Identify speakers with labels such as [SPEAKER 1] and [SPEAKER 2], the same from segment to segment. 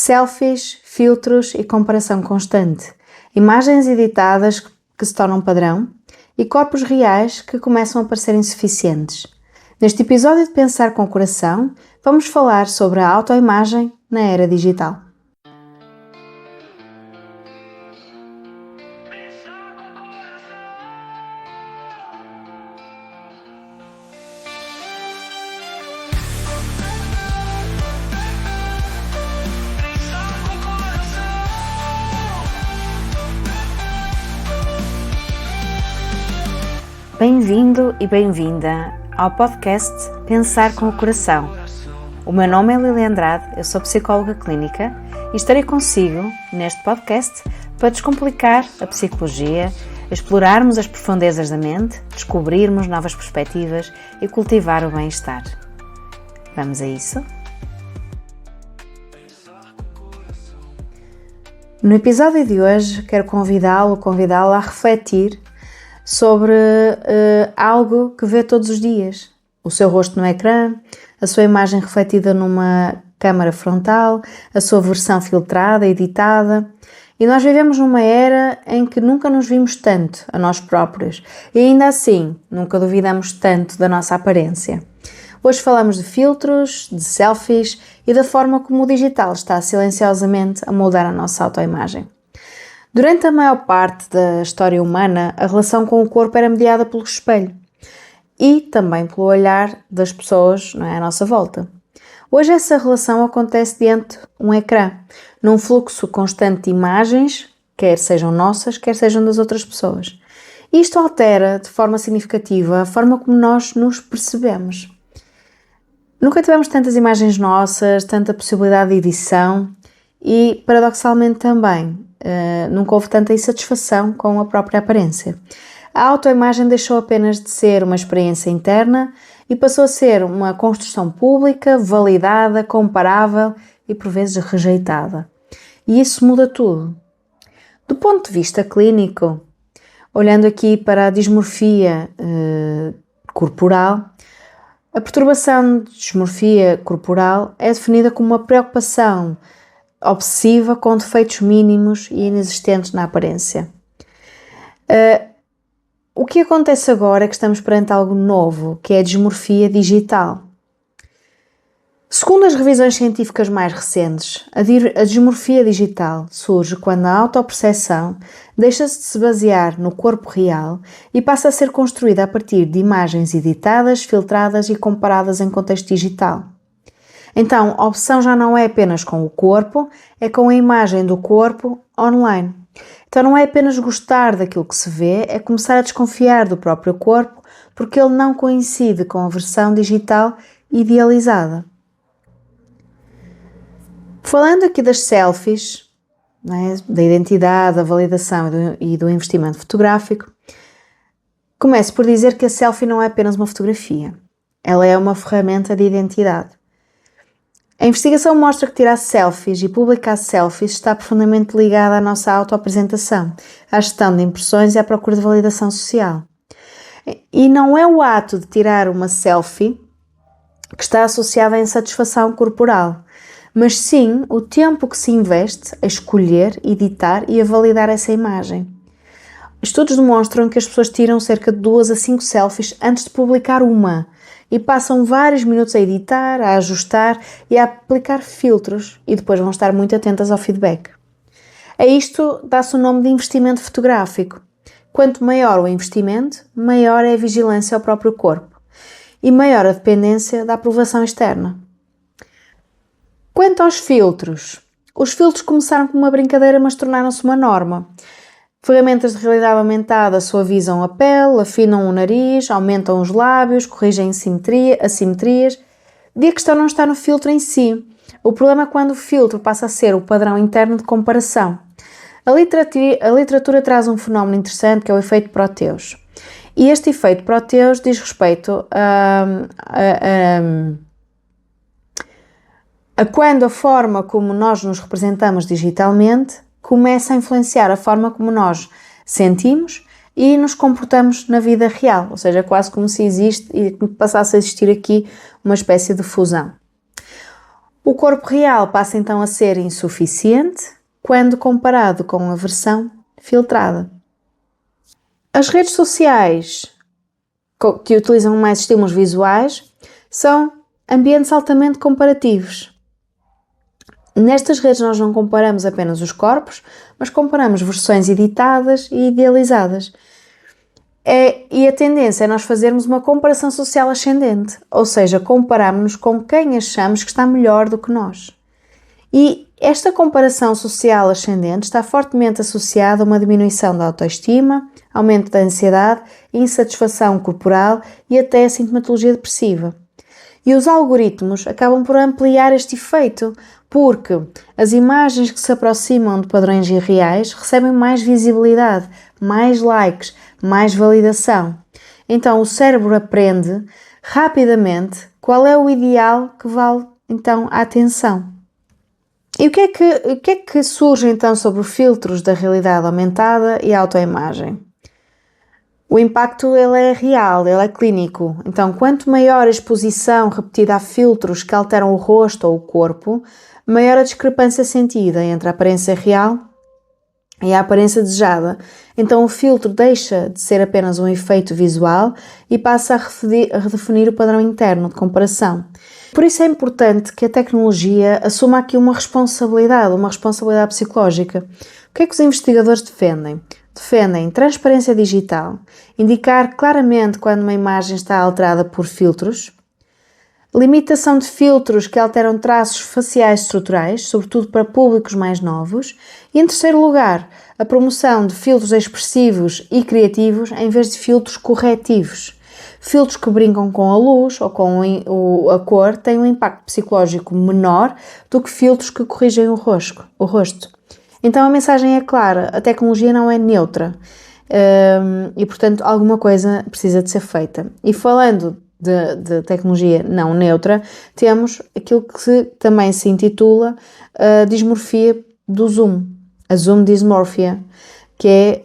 [SPEAKER 1] Selfies, filtros e comparação constante. Imagens editadas que se tornam padrão e corpos reais que começam a parecer insuficientes. Neste episódio de Pensar com o Coração, vamos falar sobre a autoimagem na era digital. Bem-vindo e bem-vinda ao podcast Pensar com o Coração. O meu nome é Lilia Andrade, eu sou psicóloga clínica e estarei consigo neste podcast para descomplicar a psicologia, explorarmos as profundezas da mente, descobrirmos novas perspectivas e cultivar o bem-estar. Vamos a isso? No episódio de hoje quero convidá-la a refletir sobre algo que vê todos os dias. O seu rosto no ecrã, a sua imagem refletida numa câmara frontal, a sua versão filtrada, editada. E nós vivemos numa era em que nunca nos vimos tanto a nós próprios e ainda assim nunca duvidamos tanto da nossa aparência. Hoje falamos de filtros, de selfies e da forma como o digital está silenciosamente a moldar a nossa autoimagem. Durante a maior parte da história humana, a relação com o corpo era mediada pelo espelho e também pelo olhar das pessoas, à nossa volta. Hoje essa relação acontece diante de um ecrã, num fluxo constante de imagens, quer sejam nossas, quer sejam das outras pessoas. E isto altera de forma significativa a forma como nós nos percebemos. Nunca tivemos tantas imagens nossas, tanta possibilidade de edição e, paradoxalmente também, nunca houve tanta insatisfação com a própria aparência. A autoimagem deixou apenas de ser uma experiência interna e passou a ser uma construção pública, validada, comparável e por vezes rejeitada. E isso muda tudo. Do ponto de vista clínico, olhando aqui para a dismorfia corporal, a perturbação de dismorfia corporal é definida como uma preocupação obsessiva com defeitos mínimos e inexistentes na aparência. O que acontece agora é que estamos perante algo novo, que é a dismorfia digital. Segundo as revisões científicas mais recentes, a dismorfia digital surge quando a autoperceção deixa-se de se basear no corpo real e passa a ser construída a partir de imagens editadas, filtradas e comparadas em contexto digital. Então, a obsessão já não é apenas com o corpo, é com a imagem do corpo online. Então não é apenas gostar daquilo que se vê, é começar a desconfiar do próprio corpo porque ele não coincide com a versão digital idealizada. Falando aqui das selfies, da identidade, da validação e do investimento fotográfico, começo por dizer que a selfie não é apenas uma fotografia, ela é uma ferramenta de identidade. A investigação mostra que tirar selfies e publicar selfies está profundamente ligada à nossa autoapresentação, à gestão de impressões e à procura de validação social. E não é o ato de tirar uma selfie que está associado à insatisfação corporal, mas sim o tempo que se investe a escolher, editar e a validar essa imagem. Estudos demonstram que as pessoas tiram cerca de 2 a 5 selfies antes de publicar uma, e passam vários minutos a editar, a ajustar e a aplicar filtros e depois vão estar muito atentas ao feedback. A isto dá-se o nome de investimento fotográfico. Quanto maior o investimento, maior é a vigilância ao próprio corpo e maior a dependência da aprovação externa. Quanto aos filtros, os filtros começaram como uma brincadeira, mas tornaram-se uma norma. Ferramentas de realidade aumentada suavizam a pele, afinam o nariz, aumentam os lábios, corrigem assimetrias. E a questão não está no filtro em si. O problema é quando o filtro passa a ser o padrão interno de comparação. A literatura traz um fenómeno interessante que é o efeito Proteus. E este efeito Proteus diz respeito a quando a forma como nós nos representamos digitalmente começa a influenciar a forma como nós sentimos e nos comportamos na vida real, ou seja, quase como se existe e passasse a existir aqui uma espécie de fusão. O corpo real passa então a ser insuficiente quando comparado com a versão filtrada. As redes sociais que utilizam mais estímulos visuais são ambientes altamente comparativos. Nestas redes nós não comparamos apenas os corpos, mas comparamos versões editadas e idealizadas. E a tendência é nós fazermos uma comparação social ascendente, ou seja, compararmos-nos com quem achamos que está melhor do que nós. E esta comparação social ascendente está fortemente associada a uma diminuição da autoestima, aumento da ansiedade, insatisfação corporal e até a sintomatologia depressiva. E os algoritmos acabam por ampliar este efeito, porque as imagens que se aproximam de padrões irreais recebem mais visibilidade, mais likes, mais validação. Então o cérebro aprende rapidamente qual é o ideal que vale então a atenção. E o que é que surge então sobre os filtros da realidade aumentada e a autoimagem? O impacto ele é real, ele é clínico. Então, quanto maior a exposição repetida a filtros que alteram o rosto ou o corpo, maior a discrepância sentida entre a aparência real e a aparência desejada. Então, o filtro deixa de ser apenas um efeito visual e passa a redefinir o padrão interno de comparação. Por isso é importante que a tecnologia assuma aqui uma responsabilidade psicológica. O que é que os investigadores defendem? Defendem transparência digital, indicar claramente quando uma imagem está alterada por filtros, limitação de filtros que alteram traços faciais estruturais, sobretudo para públicos mais novos, e em terceiro lugar, a promoção de filtros expressivos e criativos em vez de filtros corretivos. Filtros que brincam com a luz ou com a cor têm um impacto psicológico menor do que filtros que corrigem o rosto. Então a mensagem é clara, a tecnologia não é neutra e, portanto, alguma coisa precisa de ser feita. E falando de tecnologia não neutra, temos aquilo que também se intitula a dismorfia do Zoom, a Zoom dysmorphia, que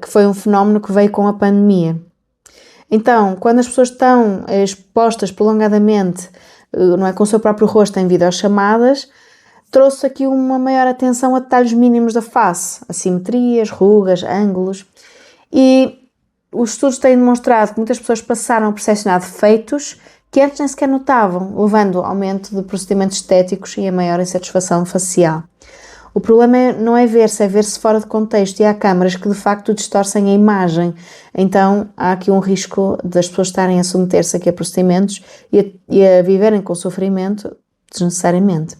[SPEAKER 1] foi um fenómeno que veio com a pandemia. Então, quando as pessoas estão expostas prolongadamente, não é, com o seu próprio rosto em videochamadas, trouxe aqui uma maior atenção a detalhes mínimos da face, assimetrias, rugas, ângulos. E os estudos têm demonstrado que muitas pessoas passaram a percepcionar defeitos que antes nem sequer notavam, levando ao aumento de procedimentos estéticos e a maior insatisfação facial. O problema não é ver-se, é ver-se fora de contexto, e há câmaras que de facto distorcem a imagem. Então há aqui um risco das pessoas estarem a submeter-se aqui a procedimentos e a viverem com sofrimento desnecessariamente.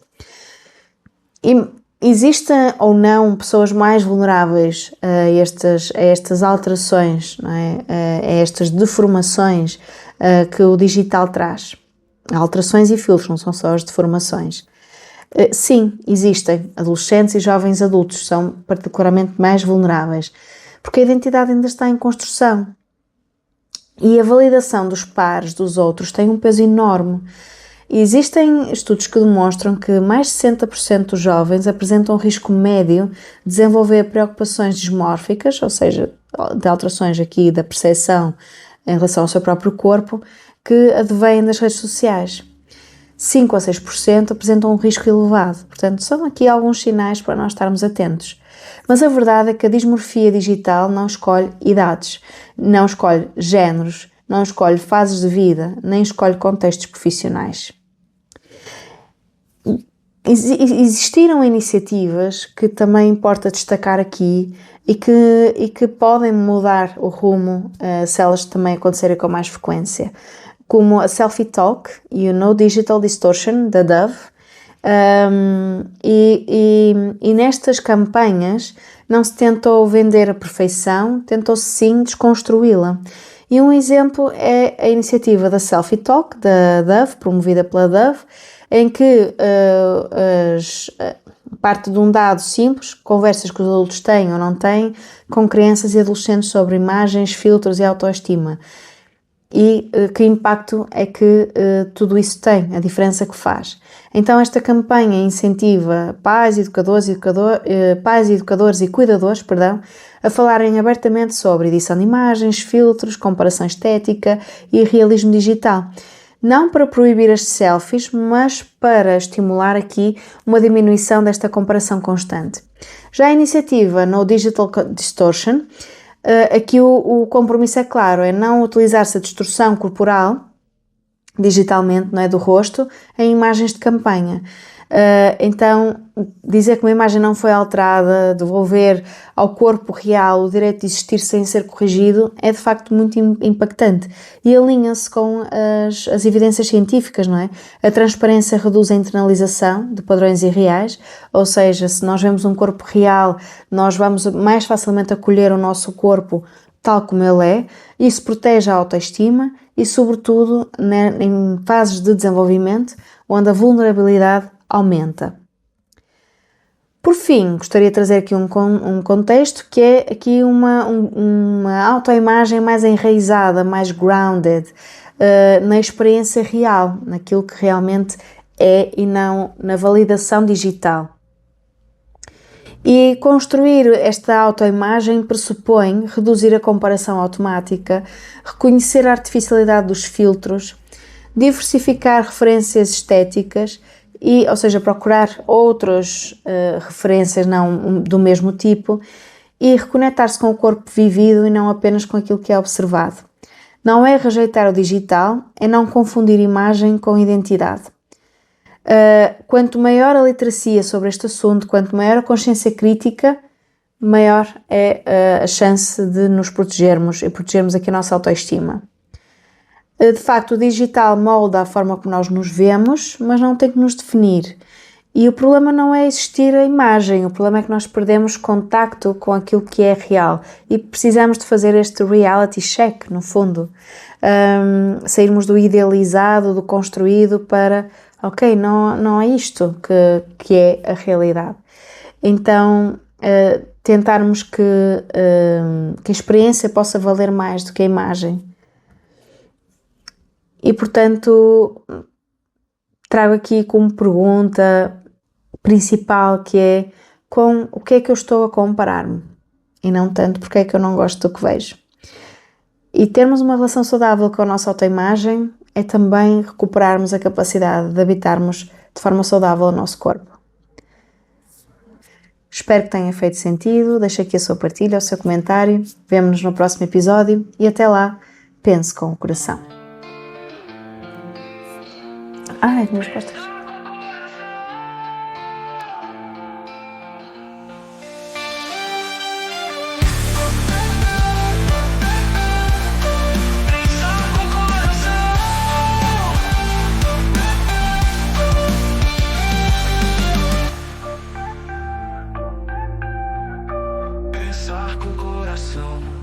[SPEAKER 1] E existem ou não pessoas mais vulneráveis a estas alterações, não é? A estas deformações que o digital traz? Alterações e filtros, não são só as deformações. Sim, existem. Adolescentes e jovens adultos são particularmente mais vulneráveis, porque a identidade ainda está em construção. E a validação dos pares, dos outros, tem um peso enorme. E existem estudos que demonstram que mais de 60% dos jovens apresentam um risco médio de desenvolver preocupações dismórficas, ou seja, de alterações aqui da percepção em relação ao seu próprio corpo, que advêm das redes sociais. 5 a 6% apresentam um risco elevado. Portanto, são aqui alguns sinais para nós estarmos atentos. Mas a verdade é que a dismorfia digital não escolhe idades, não escolhe géneros, não escolhe fases de vida, nem escolhe contextos profissionais. Existiram iniciativas que também importa destacar aqui e que podem mudar o rumo se elas também acontecerem com mais frequência, como a Selfie Talk e o No Digital Distortion, da Dove. E nestas campanhas não se tentou vender a perfeição, tentou-se sim desconstruí-la. E um exemplo é a iniciativa da Selfie Talk, da Dove, promovida pela Dove, em que parte de um dado simples, conversas que os adultos têm ou não têm, com crianças e adolescentes sobre imagens, filtros e autoestima. E que impacto é que tudo isso tem, a diferença que faz. Então esta campanha incentiva pais, educadores e cuidadores, a falarem abertamente sobre edição de imagens, filtros, comparação estética e realismo digital. não para proibir as selfies, mas para estimular aqui uma diminuição desta comparação constante. Já a iniciativa No Digital Distortion, aqui o compromisso é claro, é não utilizar-se a distorção corporal, digitalmente, não é, do rosto, em imagens de campanha. Então, dizer que uma imagem não foi alterada, devolver ao corpo real o direito de existir sem ser corrigido, é de facto muito impactante e alinha-se com as evidências científicas, não é? A transparência reduz a internalização de padrões irreais, ou seja, se nós vemos um corpo real, nós vamos mais facilmente acolher o nosso corpo tal como ele é. Isso protege a autoestima e, sobretudo, em fases de desenvolvimento, onde a vulnerabilidade aumenta. Por fim, gostaria de trazer aqui um contexto que é aqui uma autoimagem mais enraizada, mais grounded, na experiência real, naquilo que realmente é e não na validação digital. E construir esta autoimagem pressupõe reduzir a comparação automática, reconhecer a artificialidade dos filtros, diversificar referências estéticas, ou seja, procurar outras referências não do mesmo tipo e reconectar-se com o corpo vivido e não apenas com aquilo que é observado. Não é rejeitar o digital, é não confundir imagem com identidade. Quanto maior a literacia sobre este assunto, quanto maior a consciência crítica, maior é a chance de nos protegermos e protegermos aqui a nossa autoestima. De facto, o digital molda a forma como nós nos vemos, mas não tem que nos definir. E o problema não é existir a imagem, o problema é que nós perdemos contacto com aquilo que é real e precisamos de fazer este reality check, no fundo. Sairmos do idealizado, do construído para, ok, não é isto que é a realidade. Então, tentarmos que a experiência possa valer mais do que a imagem. E, portanto, trago aqui como pergunta principal que é com o que é que eu estou a comparar-me e não tanto porque é que eu não gosto do que vejo. E termos uma relação saudável com a nossa autoimagem é também recuperarmos a capacidade de habitarmos de forma saudável o nosso corpo. Espero que tenha feito sentido, deixe aqui a sua partilha, o seu comentário, vemo-nos no próximo episódio e até lá, pense com o coração. Ai, as minhas costas.
[SPEAKER 2] Pensar com o coração.